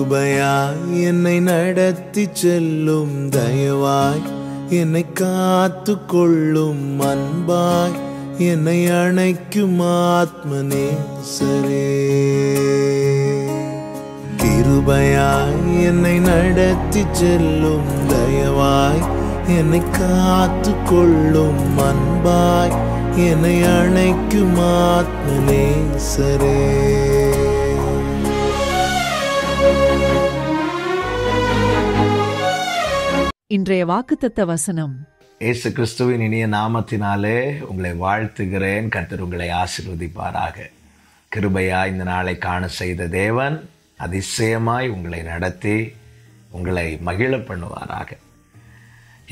கிருபையாய் என்னை நடத்தி செல்லும் தயவாய் என்னை காத்து கொள்ளும் அன்பாய் என்னை அணைக்கும் ஆத்மநேசரே. கிருபையாய் என்னை நடத்தி செல்லும் தயவாய் என்னை காத்து கொள்ளும் அன்பாய் என்னை அணைக்கும் ஆத்மநேசரே. இன்றைய வாக்குத்தத்த வசனம். இயேசு கிறிஸ்துவின் இனிய நாமத்தினாலே உங்களை வாழ்த்துகிறேன். கர்த்தர் உங்களை ஆசீர்வதிப்பாராக. கிருபையா இந்த நாளை காண செய்த தேவன் அதிசயமாய் உங்களை நடத்தி உங்களை மகிழ பண்ணுவாராக.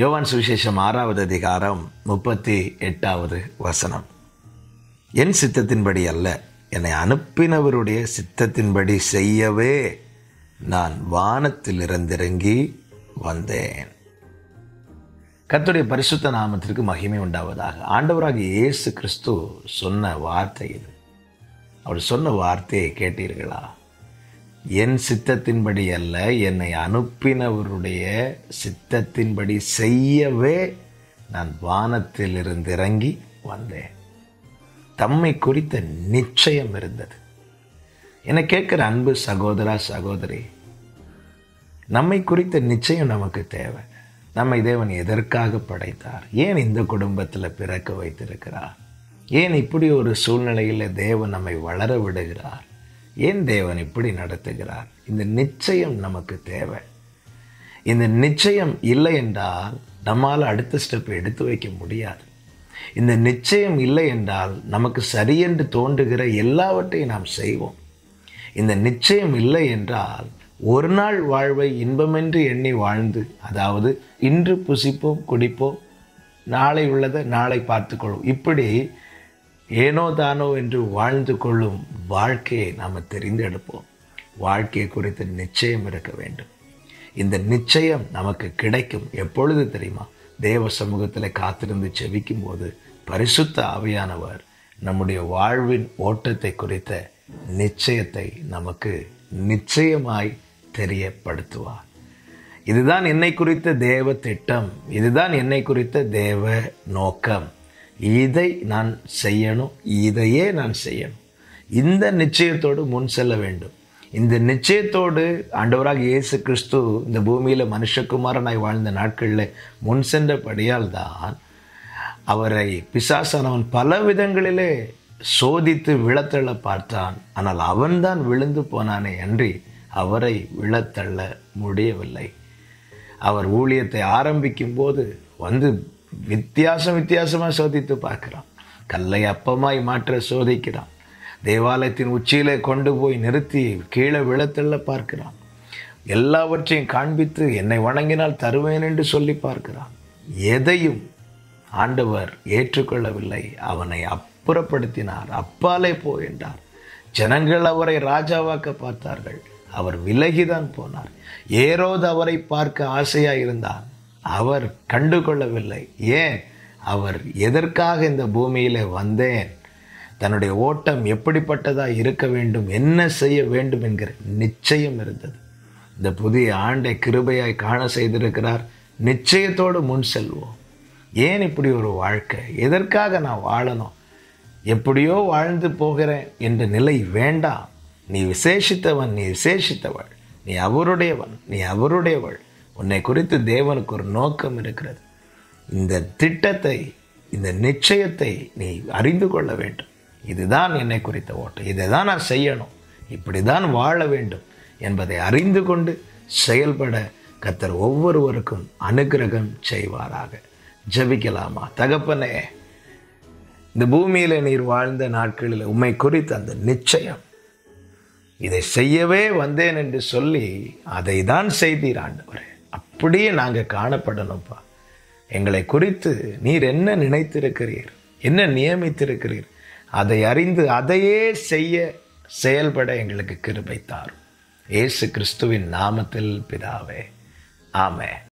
யோவான் சுவிசேஷம் 6வது அதிகாரம் 38வது வசனம். என் சித்தத்தின்படி அல்ல, என்னை அனுப்பினவருடைய சித்தத்தின்படி செய்யவே நான் வானத்தில் இறந்திறங்கி வந்தேன். கர்த்தருடைய பரிசுத்த நாமத்திற்கு மகிமை உண்டாவதாக. ஆண்டவராகிய இயேசு கிறிஸ்து சொன்ன வார்த்தை இது. அவர் சொன்ன வார்த்தையை கேட்டீர்களா? என் சித்தத்தின்படி அல்ல, என்னை அனுப்பினவருடைய சித்தத்தின்படி செய்யவே நான் வானத்தில் இருந்து இறங்கி வந்தேன். தம்மை குறித்த நிச்சயம் இருந்தது. என்னை கேட்கிற அன்பு சகோதரா சகோதரி, நம்மை குறித்த நிச்சயம் நமக்கு தேவை. நம்மை தேவன் எதற்காக படைத்தார்? ஏன் இந்த குடும்பத்தில் பிறக்க வைத்திருக்கிறார்? ஏன் இப்படி ஒரு சூழ்நிலையில் தேவன் நம்மை வளர விடுகிறார்? ஏன் தேவன் இப்படி நடத்துகிறார்? இந்த நிச்சயம் நமக்கு தேவை. இந்த நிச்சயம் இல்லை என்றால் நம்மால் அடுத்த ஸ்டெப் எடுத்து வைக்க முடியாது. இந்த நிச்சயம் இல்லை என்றால் நமக்கு சரியென்று தோன்றுகிற எல்லாவற்றையும் நாம் செய்வோம். இந்த நிச்சயம் இல்லை என்றால் ஒரு நாள் வாழ்வை இன்பமென்று எண்ணி வாழ்ந்து, அதாவது இன்று புசிப்போம் குடிப்போம், நாளை உள்ளதை நாளை பார்த்துக்கொள்வோம், இப்படி ஏனோ தானோ என்று வாழ்ந்து கொள்ளும் வாழ்க்கையை நாம் தெரிந்தெடுப்போம். வாழ்க்கையை குறித்து நிச்சயம் இருக்க வேண்டும். இந்த நிச்சயம் நமக்கு கிடைக்கும் எப்பொழுது தெரியுமா? தேவ சமூகத்தில் காத்திருந்து செபிக்கும் போது பரிசுத்த ஆவியானவர் நம்முடைய வாழ்வின் ஓட்டத்தை குறித்த நிச்சயத்தை நமக்கு நிச்சயமாய் தெரியப்படுத்துவார். இதுதான் என்னை குறித்த தேவ திட்டம், இதுதான் என்னை குறித்த தேவ நோக்கம், இதை நான் செய்யணும், இதையே நான் செய்யணும். இந்த நிச்சயத்தோடு முன் செல்ல வேண்டும். இந்த நிச்சயத்தோடு ஆண்டவராக இயேசு கிறிஸ்து இந்த பூமியில் மனுஷகுமாரனாய் வாழ்ந்த நாட்களில் முன் சென்றபடியால் தான் அவரை பிசாசானவன் பல விதங்களிலே சோதித்து விழத்தள்ள பார்த்தான். ஆனால் அவன்தான் விழுந்து போனானே அன்றி அவரை விழத்தள்ள முடியவில்லை. அவர் ஊழியத்தை ஆரம்பிக்கும் போது வந்து வித்தியாசமாக சோதித்து பார்க்கிறான். கல்லை அப்பமாய் மாற்ற சோதிக்கிறான். தேவாலயத்தின் உச்சியிலே கொண்டு போய் நிறுத்தி கீழே விழத்தள்ள பார்க்கிறான். எல்லாவற்றையும் காண்பித்து என்னை வணங்கினால் தருவேன் என்று சொல்லி பார்க்கிறான். எதையும் ஆண்டவர் ஏற்றுக்கொள்ளவில்லை. அவனை அப்புறப்படுத்தினார். அப்பாலே போ என்றார். ஜனங்கள் அவரை ராஜாவாக்க பார்த்தார்கள். அவர் விலகிதான் போனார். ஏரோது அவரை பார்க்க ஆசையாக இருந்தார். அவர் கண்டுகொள்ளவில்லை. ஏன்? அவர் எதற்காக இந்த பூமியிலே வந்தேன், தன்னுடைய ஓட்டம் எப்படிப்பட்டதாக இருக்க வேண்டும், என்ன செய்ய வேண்டும் என்கிற நிச்சயம் இருந்தது. இந்த புதிய ஆண்டை கிருபையாய் காண செய்திருக்கிறார். நிச்சயத்தோடு முன் செல்வோம். ஏன் இப்படி ஒரு வாழ்க்கை? எதற்காக நான் வாழணும்? எப்படியோ வாழ்ந்து போகிறேன் என்ற நிலை வேண்டாம். நீ விசேஷித்தவன், நீ விசேஷித்தவள், நீ அவருடையவன், நீ அவருடையவள். உன்னை குறித்து தேவனுக்கு ஒரு நோக்கம் இருக்கிறது. இந்த திட்டத்தை, இந்த நிச்சயத்தை நீ அறிந்து கொள்ள வேண்டும். இதுதான் என்னை குறித்த ஓட்டம், இதை தான் நான் செய்யணும், இப்படி தான் வாழ வேண்டும் என்பதை அறிந்து கொண்டு செயல்பட கர்த்தர் ஒவ்வொருவருக்கும் அனுக்கிரகம் செய்வாராக. ஜெபிக்கலாமா? தகப்பனே, இந்த பூமியில் நீர் வாழ்ந்த நாட்களில் உம்மை குறித்த அந்த நிச்சயம், இதை செய்யவே வந்தேன் என்று சொல்லி அதை தான் செய்தீர் ஆண்டவரே. அப்படியே நாங்கள் காணப்படணும்ப்பா. எங்களை குறித்து நீர் என்ன நினைத்திருக்கிறீர், என்ன நியமித்திருக்கிறீர், அதை அறிந்து அதையே செய்ய செயல்பட எங்களுக்கு கிருபை தாரும். இயேசு கிறிஸ்துவின் நாமத்தில் பிதாவே, ஆமென்.